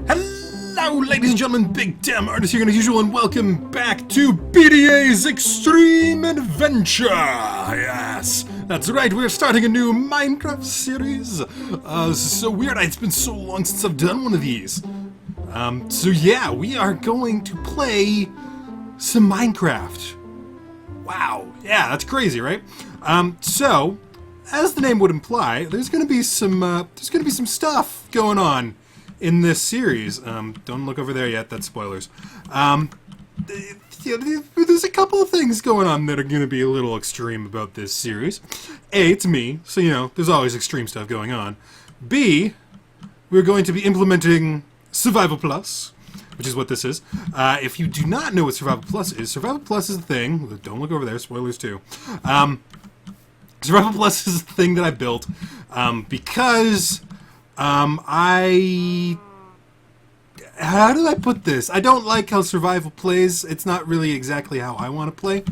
Hello, ladies and gentlemen, Big Damn Artist here, and as usual, and welcome back to BDA's Extreme Adventure! Yes, that's right, we're starting a new Minecraft series. This is so weird, it's been so long since I've done one of these. So yeah, we are going to play some Minecraft. Wow, yeah, that's crazy, right? So, as the name would imply, there's gonna be some stuff going on in this series. Don't look over there yet, that's spoilers. There's a couple of things going on that are going to be a little extreme about this series. A, it's me, so you know, there's always extreme stuff going on. B, we're going to be implementing Survival Plus, which is what this is. If you do not know what Survival Plus is the thing, don't look over there, spoilers too. Survival Plus is the thing that I built because how do I put this? I don't like how survival plays. It's not really exactly how I want to play.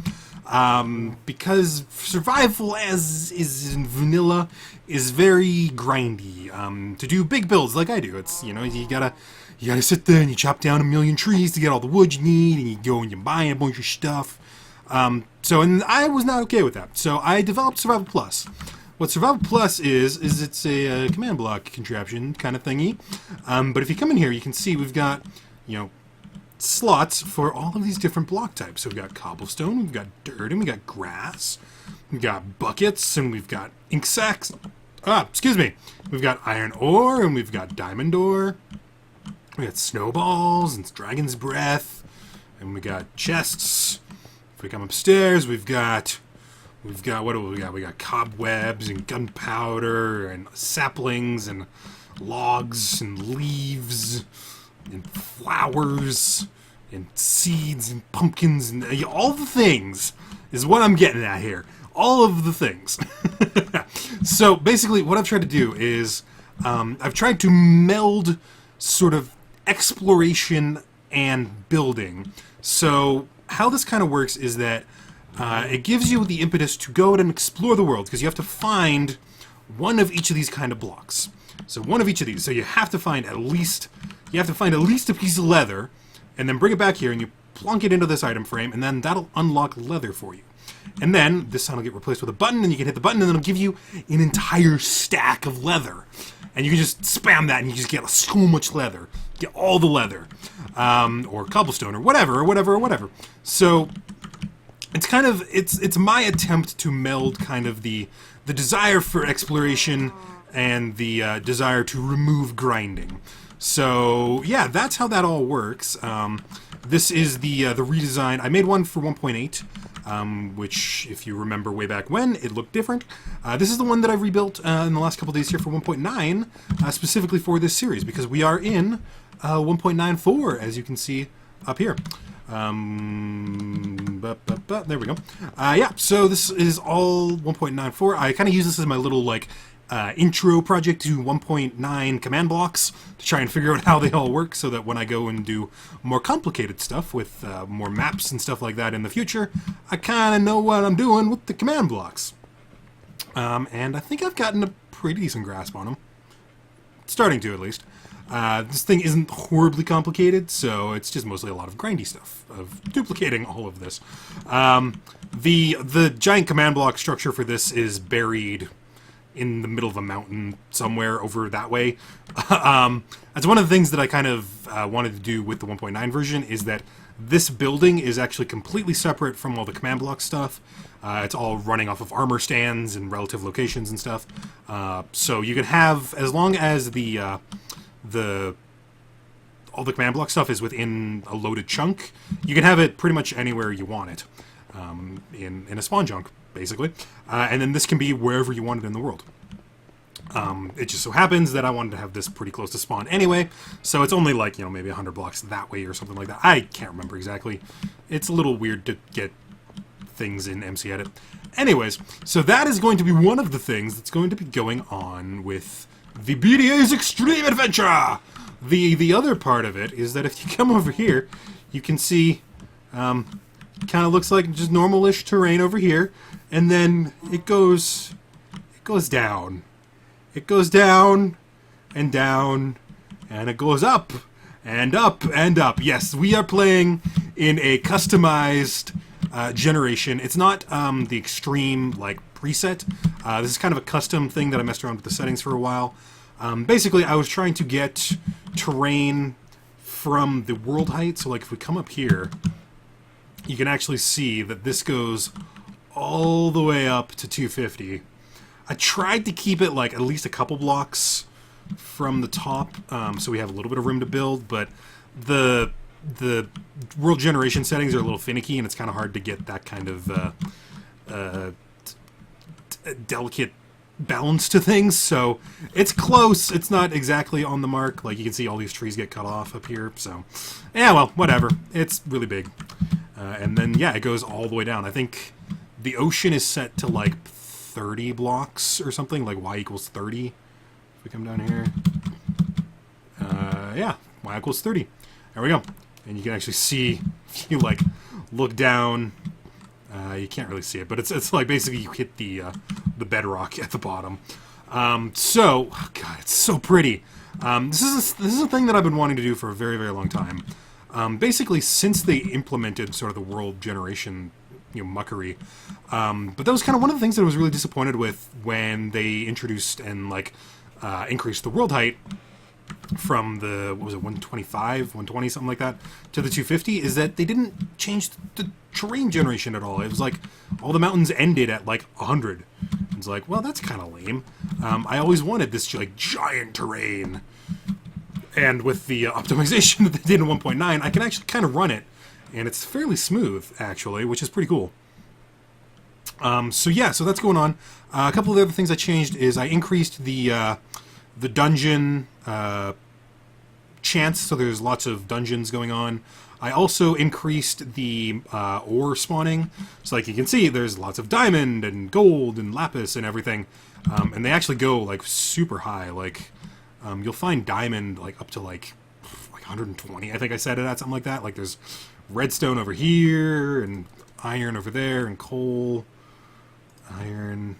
Because survival as is in vanilla is very grindy. To do big builds like I do, it's, you know, you gotta sit there and you chop down a million trees to get all the wood you need, and you go and you buy a bunch of stuff. And I was not okay with that. So I developed Survival Plus. What Survival Plus is it's a command block contraption kind of thingy. But if you come in here, you can see we've got, you know, slots for all of these different block types. So we've got cobblestone, we've got dirt, and we've got grass. We've got buckets, and we've got ink sacks. We've got iron ore, and we've got diamond ore. We got snowballs, and dragon's breath. And we got chests. If we come upstairs, we've got, what do we got? We got cobwebs and gunpowder and saplings and logs and leaves and flowers and seeds and pumpkins and all the things is what I'm getting at here. All of the things. So basically what I've tried to do is I've tried to meld sort of exploration and building. So how this kind of works is that it gives you the impetus to go out and explore the world, because you have to find one of each of these kind of blocks. So one of each of these. So you have to find at least a piece of leather, and then bring it back here, and you plunk it into this item frame, and then that'll unlock leather for you. And then this sign will get replaced with a button, and you can hit the button, and it'll give you an entire stack of leather. And you can just spam that, and you just get so much leather. Get all the leather. Or cobblestone, or whatever. So it's kind of, it's my attempt to meld kind of the desire for exploration and the desire to remove grinding. So yeah, that's how that all works. This is the redesign. I made one for 1.8, which, if you remember way back when, it looked different. This is the one that I've rebuilt in the last couple days here for 1.9, specifically for this series, because we are in 1.94, as you can see up here. There we go. Yeah, so this is all 1.94. I kind of use this as my little, like, intro project to 1.9 command blocks to try and figure out how they all work, so that when I go and do more complicated stuff with more maps and stuff like that in the future, I kind of know what I'm doing with the command blocks. And I think I've gotten a pretty decent grasp on them. Starting to, at least. This thing isn't horribly complicated, so it's just mostly a lot of grindy stuff, of duplicating all of this. The giant command block structure for this is buried in the middle of a mountain somewhere over that way. That's one of the things that I kind of wanted to do with the 1.9 version, is that this building is actually completely separate from all the command block stuff. It's all running off of armor stands and relative locations and stuff. So you can have, as long as all the command block stuff is within a loaded chunk, you can have it pretty much anywhere you want it, in a spawn chunk, basically. And then this can be wherever you want it in the world. It just so happens that I wanted to have this pretty close to spawn anyway, so it's only like, you know, maybe 100 blocks that way or something like that. I can't remember exactly. It's a little weird to get things in MC Edit. Anyways, so that is going to be one of the things that's going to be going on with the BDA's Extreme Adventure! The other part of it is that if you come over here, you can see, kind of looks like just normal-ish terrain over here, and then it goes down. It goes down, and down, and it goes up, and up and up. Yes, we are playing in a customized generation. It's not the extreme like preset. This is kind of a custom thing that I messed around with the settings for a while. Basically, I was trying to get terrain from the world height. So like if we come up here, you can actually see that this goes all the way up to 250. I tried to keep it like at least a couple blocks from the top, so we have a little bit of room to build, but the world generation settings are a little finicky, and it's kind of hard to get that kind of delicate balance to things. So it's close. It's not exactly on the mark. Like you can see all these trees get cut off up here. So yeah, well, whatever. It's really big. And then yeah, it goes all the way down. I think the ocean is set to like 30 blocks or something, like y equals 30. If we come down here, yeah, y equals 30. There we go. And you can actually see, if you like look down, you can't really see it, but it's like basically you hit the bedrock at the bottom. So, oh God, it's so pretty. This is a thing that I've been wanting to do for a very, very long time. Basically, since they implemented sort of the world generation, muckery. But that was kind of one of the things that I was really disappointed with when they introduced and like increased the world height from the, what was it, 125, 120, something like that, to the 250, is that they didn't change the terrain generation at all. It was like all the mountains ended at like 100. It's like, well, that's kind of lame. I always wanted this like giant terrain. And with the optimization that they did in 1.9, I can actually kind of run it. And it's fairly smooth, actually, which is pretty cool. So yeah, so that's going on. A couple of the other things I changed is I increased the dungeon chance, so there's lots of dungeons going on. I also increased the ore spawning, so like you can see, there's lots of diamond and gold and lapis and everything, and they actually go like super high. Like you'll find diamond like up to like 120. I think I said it at something like that. Like there's redstone over here and iron over there and coal, iron.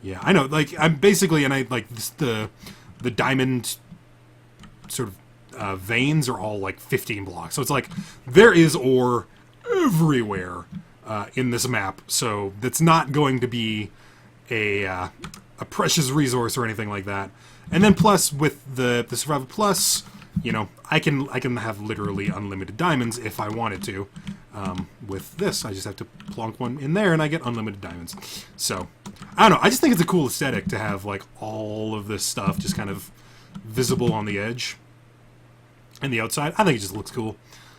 Yeah, I know. Like I'm basically, and I like this, the diamond sort of veins are all like 15 blocks. So it's like there is ore everywhere in this map. So that's not going to be a precious resource or anything like that. And then plus with the Survival Plus, I can have literally unlimited diamonds if I wanted to. With this, I just have to plonk one in there and I get unlimited diamonds. So, I don't know, I just think it's a cool aesthetic to have like all of this stuff just kind of visible on the edge and the outside. I think it just looks cool.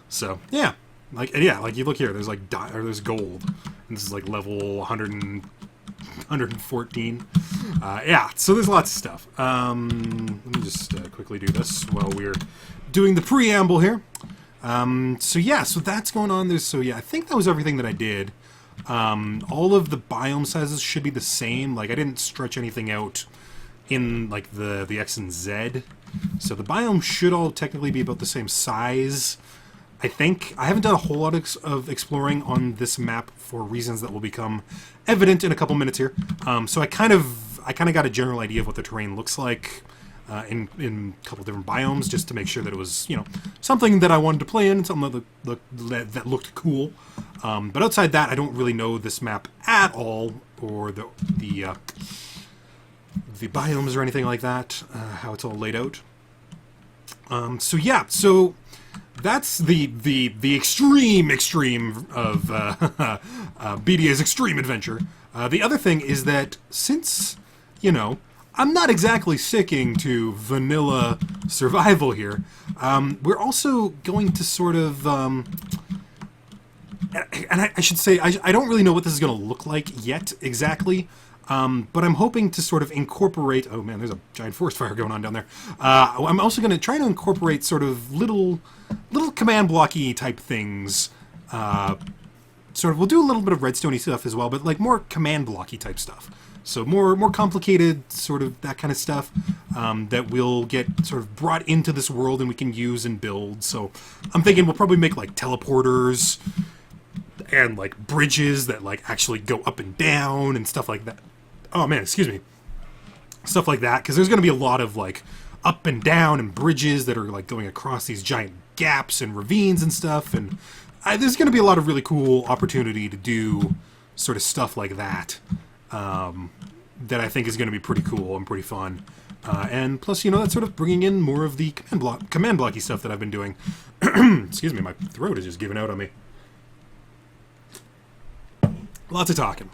So, yeah. Like you look here, there's like there's gold. And this is like level 114. Yeah, so there's lots of stuff. Let me just quickly do this while we're doing the preamble here. So yeah, so that's going on. I think that was everything that I did. All of the biome sizes should be the same. Like I didn't stretch anything out in like the X and Z. So the biome should all technically be about the same size. I think. I haven't done a whole lot of exploring on this map for reasons that will become evident in a couple minutes here. So I kind of got a general idea of what the terrain looks like in a couple different biomes, just to make sure that it was something that I wanted to play in, something that looked cool. But outside that, I don't really know this map at all, or the biomes or anything like that. How it's all laid out. So yeah, so. That's the extreme of BDA's extreme adventure. The other thing is that since, I'm not exactly sticking to vanilla survival here, we're also going to sort of, and I should say, I don't really know what this is going to look like yet exactly, but I'm hoping to sort of incorporate, oh man, there's a giant forest fire going on down there. I'm also going to try to incorporate sort of little command blocky type things. We'll do a little bit of redstone-y stuff as well, but like more command blocky type stuff. So more complicated sort of that kind of stuff that will get sort of brought into this world and we can use and build. So I'm thinking we'll probably make like teleporters and like bridges that like actually go up and down and stuff like that. Oh man, excuse me. Stuff like that, because there's going to be a lot of like up and down and bridges that are like going across these giant gaps and ravines and stuff. And there's going to be a lot of really cool opportunity to do sort of stuff like that. That I think is going to be pretty cool and pretty fun. And plus, you know, that's sort of bringing in more of the command blocky stuff that I've been doing. Excuse me, my throat is just giving out on me. Lots of talking.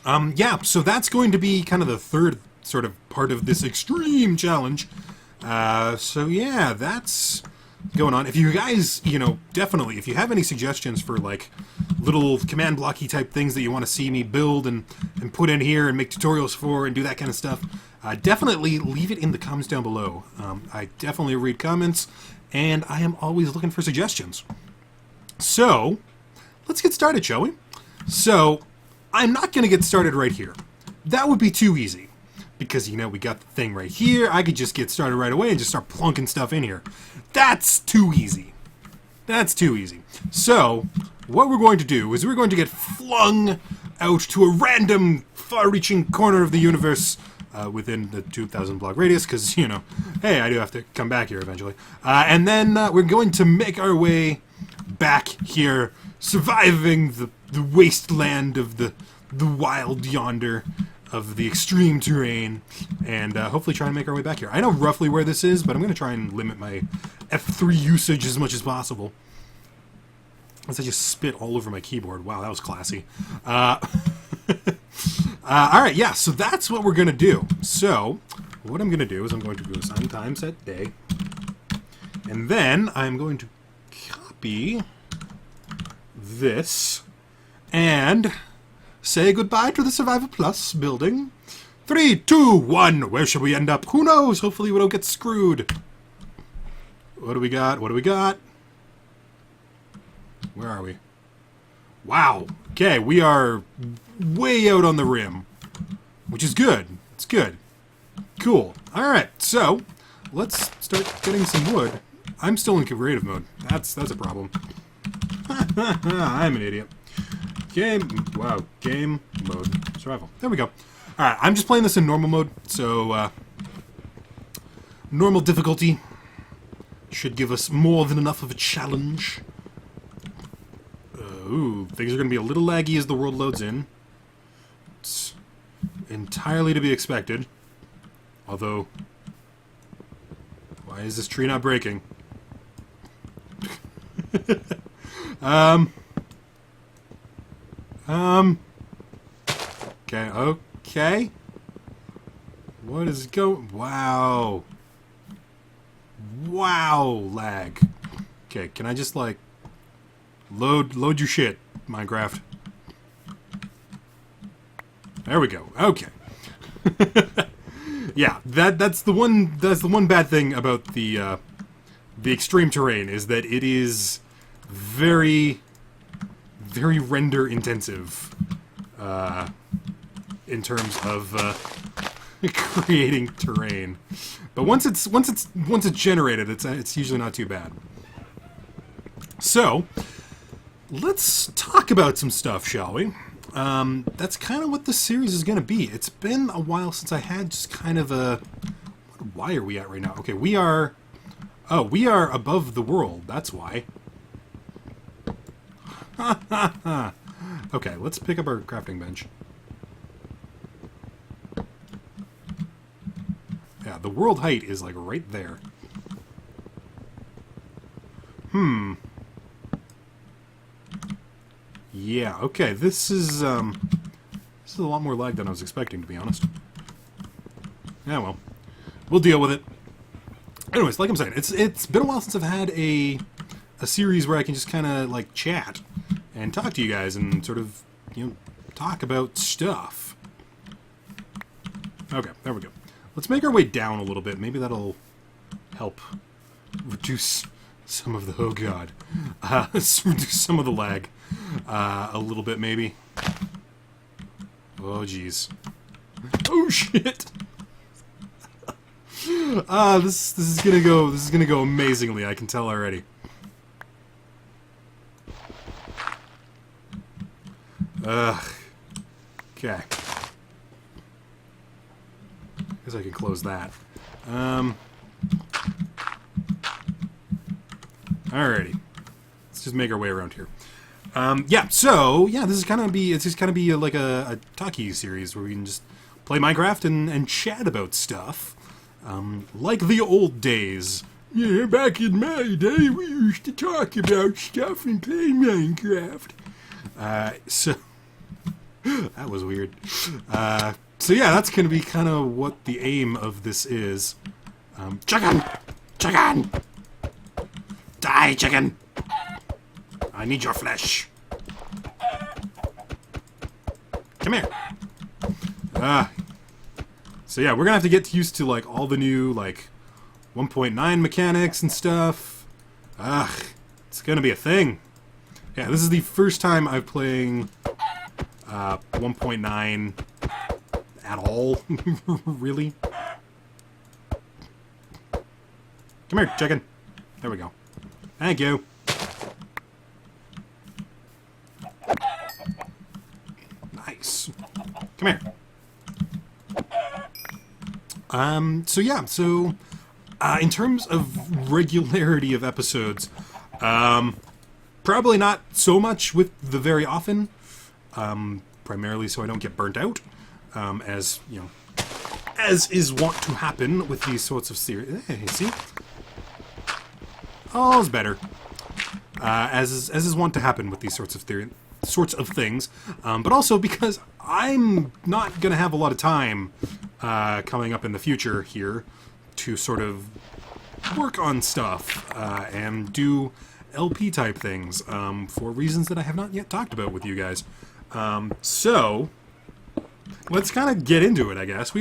Yeah, so that's going to be kind of the third sort of part of this extreme challenge. So yeah, that's going on. If you guys, you know, definitely, if you have any suggestions for like little command blocky type things that you want to see me build and put in here and make tutorials for and do that kind of stuff, definitely leave it in the comments down below. I definitely read comments, and I am always looking for suggestions. So, let's get started, shall we? So, I'm not going to get started right here. That would be too easy. Because, you know, we got the thing right here. I could just get started right away and just start plunking stuff in here. That's too easy. That's too easy. So, what we're going to do is we're going to get flung out to a random, far-reaching corner of the universe within the 2,000 block radius, because, you know, hey, I do have to come back here eventually. And then we're going to make our way back here, surviving the wasteland of the wild yonder, of the extreme terrain, and hopefully try and make our way back here. I know roughly where this is, but I'm going to try and limit my F3 usage as much as possible. As I just spit all over my keyboard. Wow, that was classy. Alright, yeah, so that's what we're going to do. So, what I'm going to do is I'm going to go assign time set day, and then I'm going to copy this, and say goodbye to the Survival Plus building. 3, 2, 1. Where should we end up? Who knows? Hopefully we don't get screwed. What do we got? What do we got? Where are we? Wow. Okay, we are way out on the rim, which is good. It's good. Cool. All right, so let's start getting some wood. I'm still in creative mode. That's a problem. I'm an idiot. Game mode, survival. There we go. Alright, I'm just playing this in normal mode, so, normal difficulty should give us more than enough of a challenge. Ooh, things are going to be a little laggy as the world loads in. It's entirely to be expected. Although, why is this tree not breaking? Okay. What is wow. Wow, lag. Okay, can I just, like, load your shit, Minecraft? There we go. Okay. Yeah, that's the one bad thing about the extreme terrain, is that it is very, very render intensive in terms of creating terrain. But once it's generated, it's usually not too bad. So let's talk about some stuff, shall we? That's kind of what this series is going to be. It's been a while since I had just kind of a... Why are we at right now? Okay, we are above the world. That's why. Okay, let's pick up our crafting bench. Yeah, the world height is like right there. Yeah, okay, this is a lot more lag than I was expecting, to be honest. Yeah, well, we'll deal with it. Anyways, like I'm saying, it's been a while since I've had a series where I can just kind of like chat and talk to you guys and sort of, you know, talk about stuff. Okay, there we go. Let's make our way down a little bit. Maybe that'll help reduce some of the... Oh, God. Let's reduce some of the lag a little bit, maybe. Oh, jeez. Oh, shit! This is gonna go amazingly, I can tell already. Okay. Guess I can close that. Alrighty. Let's just make our way around here. Yeah, so, yeah, this is kind of it's just kind of be like a talkie series where we can just play Minecraft and chat about stuff. Like the old days. Yeah, back in my day, we used to talk about stuff and play Minecraft. So, that was weird. So yeah, that's going to be kind of what the aim of this is. Chicken! Chicken! Die, chicken! I need your flesh. Come here. So yeah, we're gonna have to get used to like all the new like 1.9 mechanics and stuff. It's gonna be a thing. Yeah, this is the first time I'm playing 1.9 at all. Really. Come here, chicken. There we go. Thank you. Nice. Come here. So yeah, so in terms of regularity of episodes, probably not so much with the very often, primarily so I don't get burnt out, as, you know, as is wont to happen with these sorts of series. Hey, see? All's better. As is wont to happen with these sorts of things, but also because I'm not going to have a lot of time coming up in the future here to sort of work on stuff and do LP type things for reasons that I have not yet talked about with you guys. So let's kind of get into it, I guess. I'm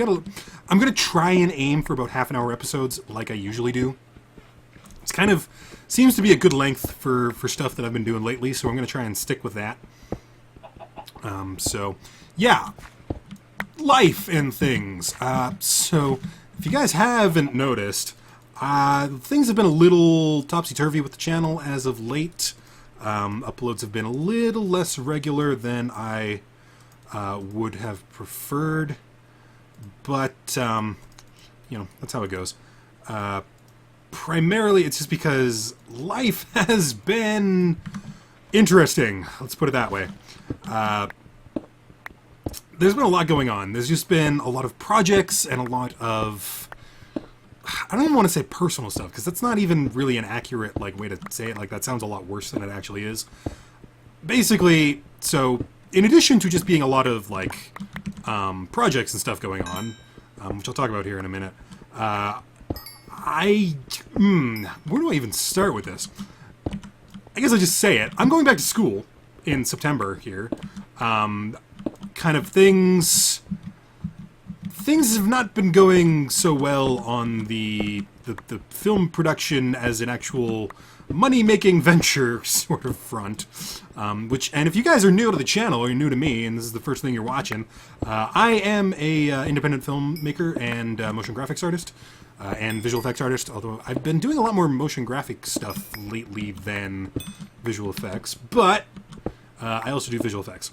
going to try and aim for about half-an-hour episodes like I usually do. It's kind of seems to be a good length for stuff that I've been doing lately, so I'm going to try and stick with that. So, yeah. Life and things. So, if you guys haven't noticed, things have been a little topsy-turvy with the channel as of late. Uploads have been a little less regular than I would have preferred. But, you know, that's how it goes. Primarily, it's just because life has been interesting. Let's put it that way. There's been a lot going on. There's just been a lot of projects and a lot of... I don't even want to say personal stuff, because that's not even really an accurate way to say it. Like, that sounds a lot worse than it actually is. Basically, so, in addition to just being a lot of, projects and stuff going on, which I'll talk about here in a minute, where do I even start with this? I guess I'll just say it. I'm going back to school in September here. Kind of things have not been going so well on the film production as an actual money-making venture sort of front. And if you guys are new to the channel, or you're new to me, and this is the first thing you're watching, I am a independent filmmaker and motion graphics artist. And visual effects artist, although I've been doing a lot more motion graphic stuff lately than visual effects, but I also do visual effects.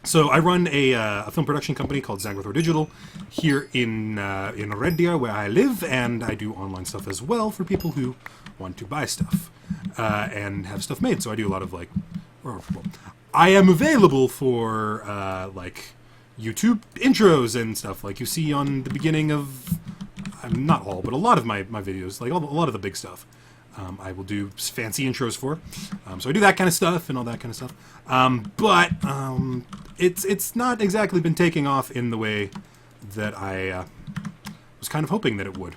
So I run a film production company called Z3r0 Digital here in Red Deer, where I live, and I do online stuff as well for people who want to buy stuff and have stuff made. So I do a lot of I am available for YouTube intros and stuff like you see on the beginning of. Not all, but a lot of my videos, a lot of the big stuff, I will do fancy intros for. So I do that kind of stuff and all that kind of stuff. But it's not exactly been taking off in the way that I was kind of hoping that it would.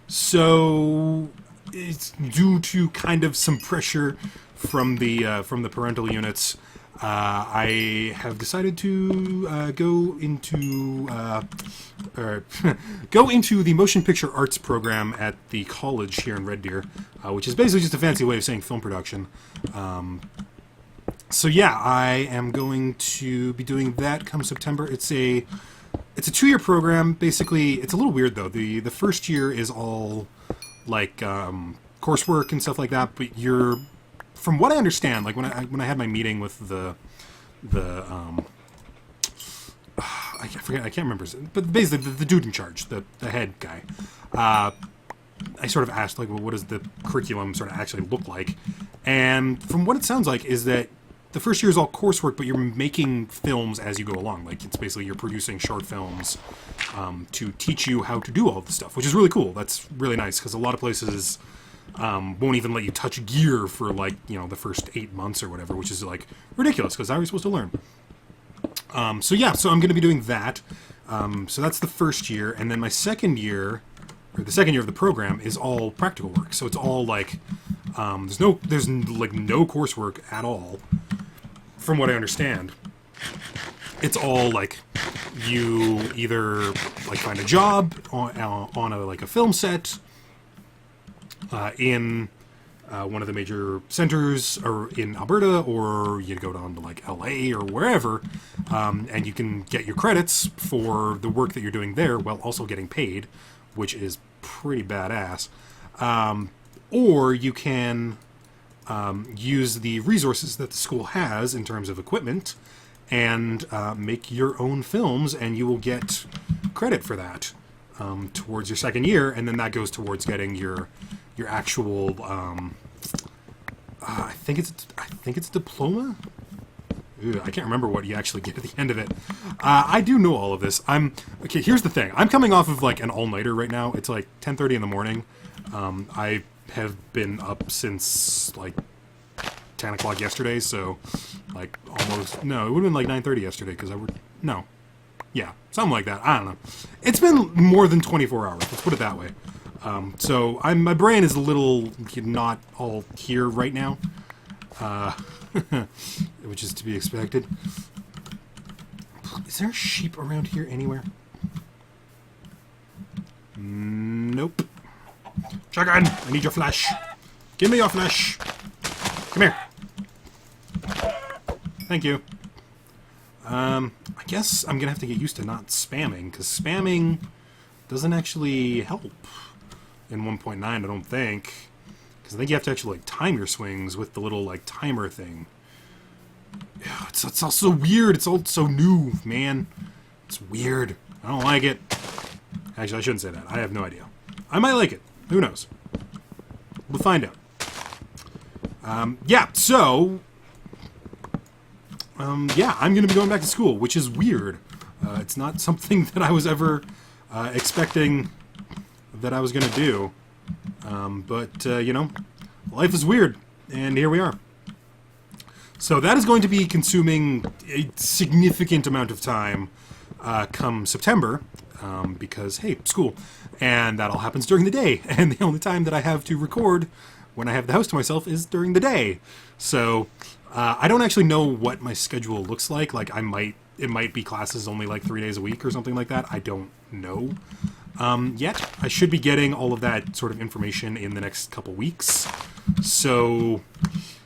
So it's due to kind of some pressure from the parental units. I have decided to go into the motion picture arts program at the college here in Red Deer, which is basically just a fancy way of saying film production. So yeah, I am going to be doing that come September. It's a 2-year program. Basically, it's a little weird though. The first year is all coursework and stuff like that, but from what I understand, when I had my meeting with the I forget, I can't remember, but basically the dude in charge, the head guy. I sort of asked, like, well, what does the curriculum sort of actually look like? And from what it sounds like is that the first year is all coursework, but you're making films as you go along. Like, it's basically you're producing short films to teach you how to do all this stuff, which is really cool. That's really nice, because a lot of places won't even let you touch gear for, like, you know, the first 8 months or whatever, which is, like, ridiculous, because how are you supposed to learn? So yeah, so I'm going to be doing that. So that's the first year, and then my second year, or the second year of the program, is all practical work. So it's all like, there's no coursework at all, from what I understand. It's all like, you either like find a job on a film set in one of the major centers, or in Alberta, or you go down to like LA or wherever, and you can get your credits for the work that you're doing there while also getting paid, which is pretty badass. Or you can use the resources that the school has in terms of equipment and make your own films, and you will get credit for that towards your second year, and then that goes towards getting your actual I think it's diploma. I can't remember what you actually get at the end of it. I do know all of this. Okay, here's the thing. I'm coming off of like an all-nighter right now. It's like 10:30 in the morning. I have been up since like 10 o'clock yesterday, so like almost, no, it would have been like 9:30 yesterday, because yeah, something like that. I don't know. It's been more than 24 hours, let's put it that way. So my brain is a little not all here right now. Which is to be expected. Is there a sheep around here anywhere? Nope. Shotgun! I need your flesh. Give me your flesh. Come here. Thank you. I guess I'm gonna have to get used to not spamming, because spamming doesn't actually help in 1.9, I don't think. I think you have to actually like time your swings with the little like timer thing. Yeah, it's all so weird. It's all so new, man. It's weird. I don't like it. Actually, I shouldn't say that. I have no idea. I might like it. Who knows? We'll find out. Yeah, so yeah, I'm going to be going back to school, which is weird. It's not something that I was ever expecting that I was going to do. But you know, life is weird, and here we are. So that is going to be consuming a significant amount of time come September, because, hey, school. And that all happens during the day, and the only time that I have to record when I have the house to myself is during the day. So I don't actually know what my schedule looks like. Like, it might be classes only like 3 days a week or something like that. I don't know. Yet. I should be getting all of that sort of information in the next couple weeks. So,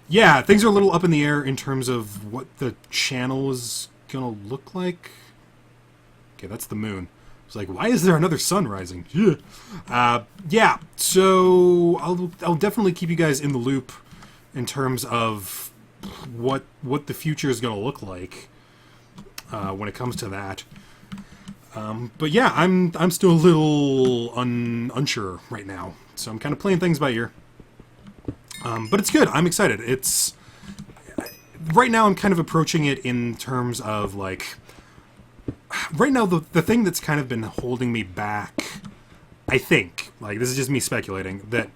yeah, things are a little up in the air in terms of what the channel is gonna look like. Okay, that's the moon. It's like, why is there another sun rising? Yeah, so I'll definitely keep you guys in the loop in terms of what the future is gonna look like when it comes to that. But yeah, I'm still a little unsure right now, so I'm kind of playing things by ear. But it's good. I'm excited. Right now I'm kind of approaching it in terms of like, right now the thing that's kind of been holding me back, I think, like, this is just me speculating, that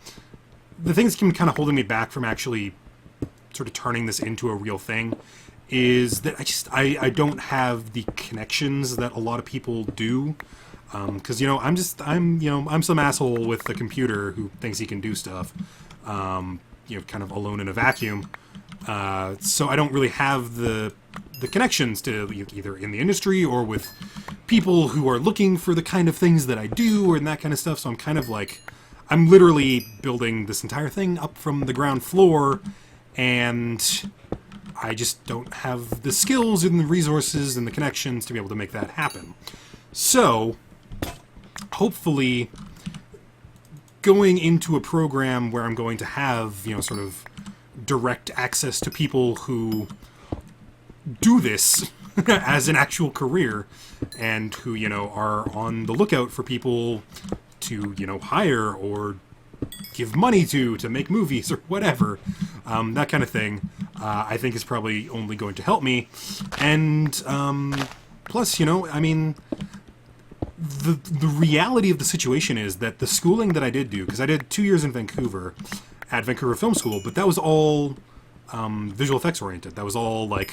the thing that's been kind of holding me back from actually sort of turning this into a real thing is that I don't have the connections that a lot of people do, because, you know, I'm some asshole with a computer who thinks he can do stuff, you know, kind of alone in a vacuum, so I don't really have the connections to either in the industry or with people who are looking for the kind of things that I do or that kind of stuff. So I'm kind of like, I'm literally building this entire thing up from the ground floor, and I just don't have the skills and the resources and the connections to be able to make that happen. So, hopefully, going into a program where I'm going to have, you know, sort of direct access to people who do this as an actual career, and who, you know, are on the lookout for people to, you know, hire or give money to make movies or whatever, that kind of thing, I think is probably only going to help me. And plus, you know, I mean, the reality of the situation is that the schooling that I did do, because I did 2 years in Vancouver at Vancouver Film School, but that was all visual effects oriented. That was all like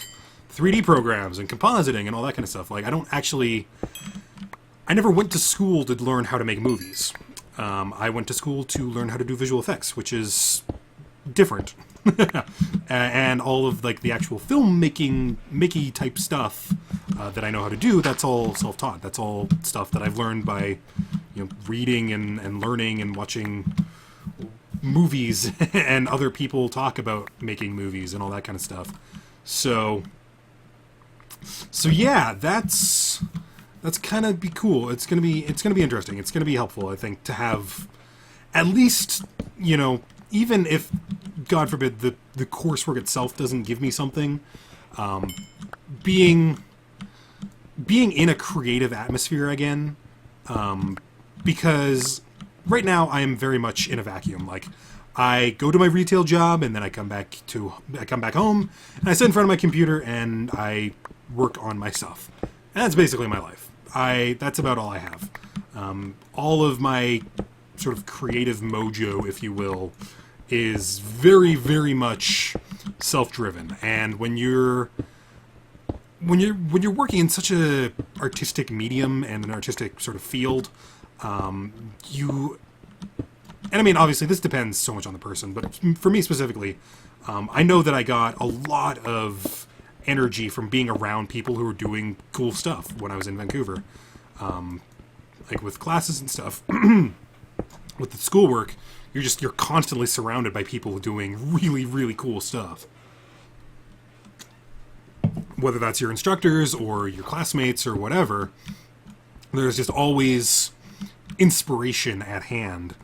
3D programs and compositing and all that kind of stuff. Like, I never went to school to learn how to make movies. I went to school to learn how to do visual effects, which is different. And all of like the actual filmmaking, Mickey type stuff that I know how to do, that's all self-taught. That's all stuff that I've learned by, you know, reading and learning and watching movies and other people talk about making movies and all that kind of stuff. So yeah, that's kind of be cool. It's gonna be interesting. It's gonna be helpful, I think, to have at least, you know, even if, God forbid, the coursework itself doesn't give me something, being in a creative atmosphere again, because right now I am very much in a vacuum. Like, I go to my retail job and then I come back home and I sit in front of my computer and I work on my stuff. And that's basically my life. That's about all I have. All of my sort of creative mojo, if you will, is very, very much self-driven. And when you're working in such a artistic medium and an artistic sort of field, and I mean, obviously, this depends so much on the person, but for me specifically, I know that I got a lot of energy from being around people who were doing cool stuff when I was in Vancouver. Like with classes and stuff, with the schoolwork, you're constantly surrounded by people doing really, really cool stuff. Whether that's your instructors or your classmates or whatever, there's just always inspiration at hand,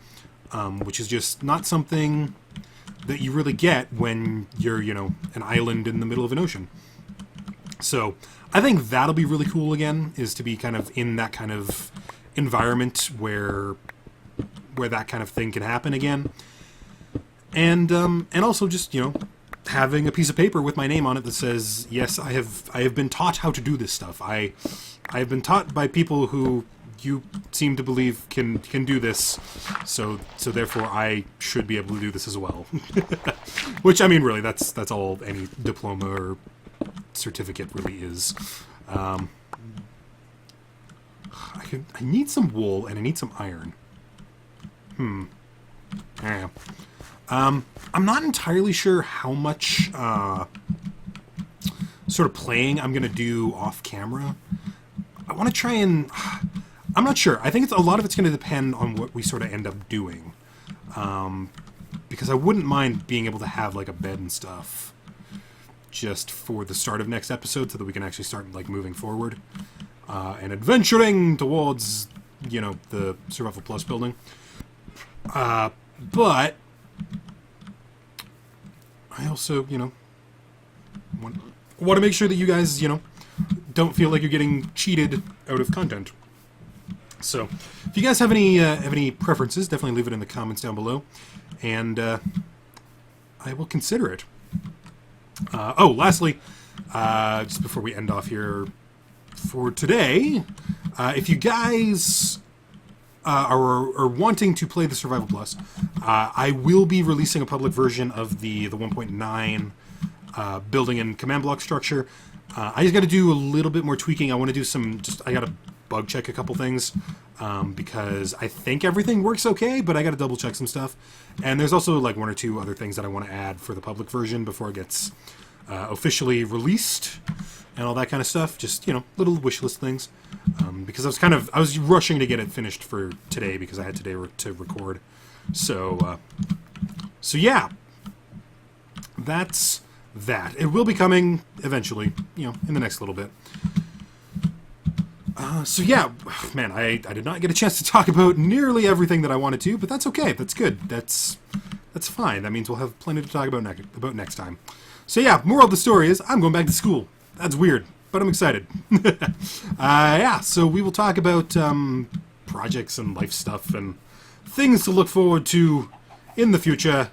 which is just not something that you really get when you're, you know, an island in the middle of an ocean. So I think that'll be really cool again, is to be kind of in that kind of environment where that kind of thing can happen again. And also just, you know, having a piece of paper with my name on it that says, yes, I have been taught how to do this stuff. I have been taught by people who you seem to believe can do this, so therefore I should be able to do this as well. Which, I mean, really, that's all any diploma or certificate really is. I need some wool and I need some iron. Yeah. I'm not entirely sure how much sort of playing I'm going to do off camera. I want to try and... I'm not sure. I think a lot of it's going to depend on what we sort of end up doing. Because I wouldn't mind being able to have like a bed and stuff just for the start of next episode so that we can actually start like moving forward and adventuring towards, you know, the Survival Plus building. But I also, you know, want to make sure that you guys, you know, don't feel like you're getting cheated out of content. So, if you guys have any preferences, definitely leave it in the comments down below, and I will consider it. Lastly, just before we end off here for today, if you guys are wanting to play the Survival Plus, I will be releasing a public version of the 1.9 building and command block structure. I just got to do a little bit more tweaking. I want to do I got to bug check a couple things because I think everything works okay, but I got to double check some stuff. And there's also like one or two other things that I want to add for the public version before it gets officially released and all that kind of stuff. Just, you know, little wish list things. Because I was rushing to get it finished for today because I had today to record. So yeah, that's that. It will be coming eventually, you know, in the next little bit. So yeah, man, I did not get a chance to talk about nearly everything that I wanted to, but that's okay. That's good. That's fine. That means we'll have plenty to talk about next time. So yeah, moral of the story is I'm going back to school. That's weird. but I'm excited. Yeah, so we will talk about projects and life stuff and things to look forward to in the future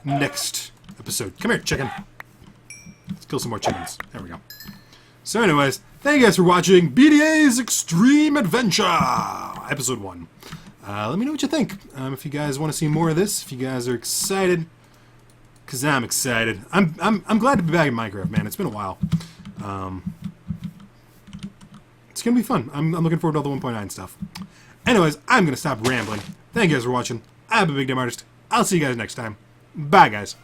next episode. Come here, chicken. Let's kill some more chickens. There we go. So anyways, thank you guys for watching BDA's Extreme Adventure, Episode 1. Let me know what you think. If you guys want to see more of this, if you guys are excited, because I'm excited. I'm glad to be back in Minecraft, man. It's been a while. It's going to be fun. I'm looking forward to all the 1.9 stuff. Anyways, I'm going to stop rambling. Thank you guys for watching. I'm a Big Damn Artist. I'll see you guys next time. Bye, guys.